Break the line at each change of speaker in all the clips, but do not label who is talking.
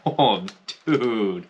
Oh, dude.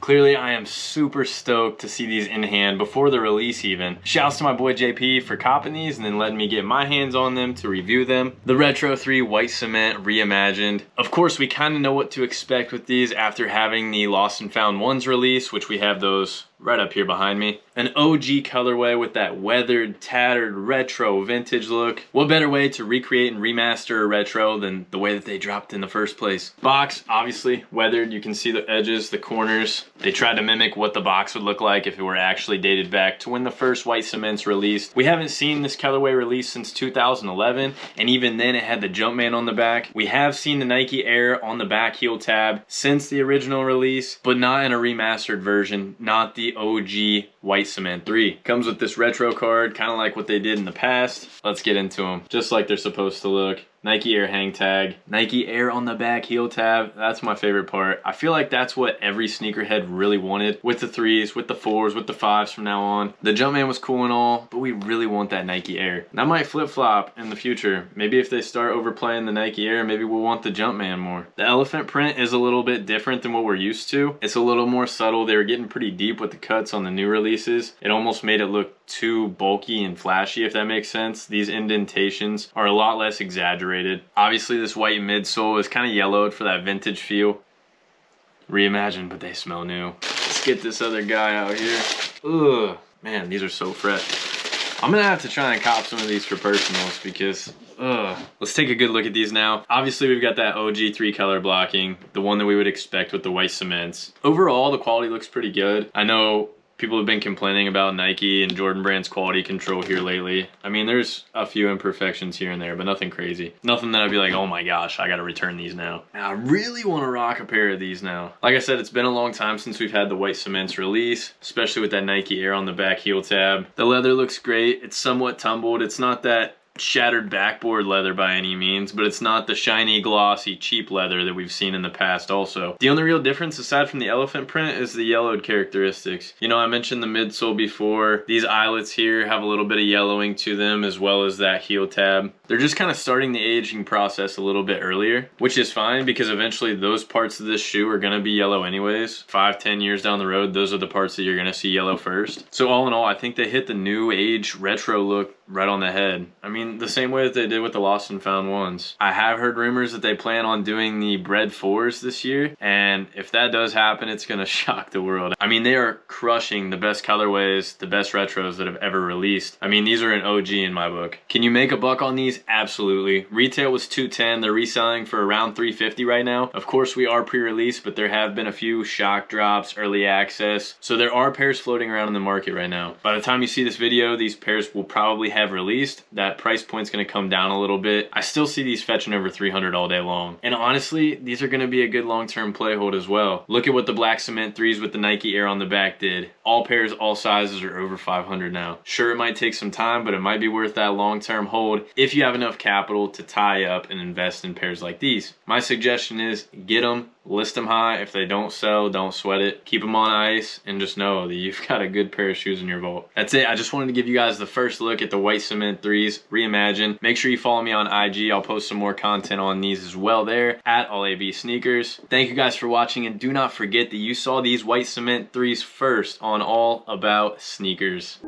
Clearly, I am super stoked to see these in hand before the release even. Shouts to my boy JP for copping these and then letting me get my hands on them to review them. The Retro 3 White Cement Reimagined. Of course, we kind of know what to expect with these after having the Lost and Found ones release, which we have those right up here behind me. An OG colorway with that weathered, tattered, retro, vintage look. What better way to recreate and remaster a retro than the way that they dropped in the first place? Box, obviously, weathered. You can see the edges, the corners. They tried to mimic what the box would look like if it were actually dated back to when the first white cements released. We haven't seen this colorway released since 2011, and even then it had the Jumpman on the back. We have seen the Nike Air on the back heel tab since the original release, but not in a remastered version, not the OG White Cement 3. Comes with this retro card, kind of like what they did in the past. Let's get into them, just like they're supposed to look. Nike Air hang tag, Nike Air on the back heel tab. That's my favorite part. I feel like that's what every sneakerhead really wanted, with the 3s, with the 4s, with the 5s from now on. The Jumpman was cool and all, but we really want that Nike Air. That might flip-flop in the future. Maybe if they start overplaying the Nike Air, maybe we'll want the Jumpman more. The elephant print is a little bit different than what we're used to. It's a little more subtle. They were getting pretty deep with the cuts on the new releases. It almost made it look too bulky and flashy, if that makes sense. These indentations are a lot less exaggerated. Obviously, this white midsole is kind of yellowed for that vintage feel. Reimagined, but they smell new. Let's get this other guy out here. Ugh, man, these are so fresh. I'm gonna have to try and cop some of these for personals because, ugh. Let's take a good look at these now. Obviously, we've got that OG 3 color blocking, the one that we would expect with the white cements. Overall, the quality looks pretty good. I know people have been complaining about Nike and Jordan Brand's quality control here lately. I mean, there's a few imperfections here and there, but nothing crazy. Nothing that I'd be like, oh my gosh, I gotta return these now. Now, I really wanna rock a pair of these now. Like I said, it's been a long time since we've had the white cements release, especially with that Nike Air on the back heel tab. The leather looks great. It's somewhat tumbled. It's not that shattered backboard leather by any means, but it's not the shiny, glossy, cheap leather that we've seen in the past also. The only real difference aside from the elephant print is the yellowed characteristics. You know, I mentioned the midsole before. These eyelets here have a little bit of yellowing to them, as well as that heel tab. They're just kind of starting the aging process a little bit earlier, which is fine because eventually those parts of this shoe are gonna be yellow anyways. 5-10 years down the road, those are the parts that you're gonna see yellow first. So all in all, I think they hit the new age retro look right on the head. I mean, the same way that they did with the Lost and Found ones. I have heard rumors that they plan on doing the Bred 4s this year, and if that does happen, it's gonna shock the world. I mean, they are crushing the best colorways, the best retros that have ever released. I mean, these are an OG in my book. Can you make a buck on these? Absolutely. Retail was $210. They're reselling for around $350 right now. Of course, we are pre-release, but there have been a few shock drops, early access, so there are pairs floating around in the market right now. By the time you see this video, these pairs will probably have released. That price point's gonna come down a little bit. I still see these fetching over $300 all day long. And honestly, these are gonna be a good long-term play hold as well. Look at what the black cement 3s with the Nike Air on the back did. All pairs, all sizes are over $500 now. Sure, it might take some time, but it might be worth that long-term hold if you have enough capital to tie up and invest in pairs like these. My suggestion is get them, list them high. If they don't sell, don't sweat it. Keep them on ice and just know that you've got a good pair of shoes in your vault. That's it. I just wanted to give you guys the first look at the white cement 3s Reimagined. Make sure you follow me on IG. I'll post some more content on these as well there at AllAB Sneakers. Thank you guys for watching, and do not forget that you saw these white cement 3s first on All About Sneakers.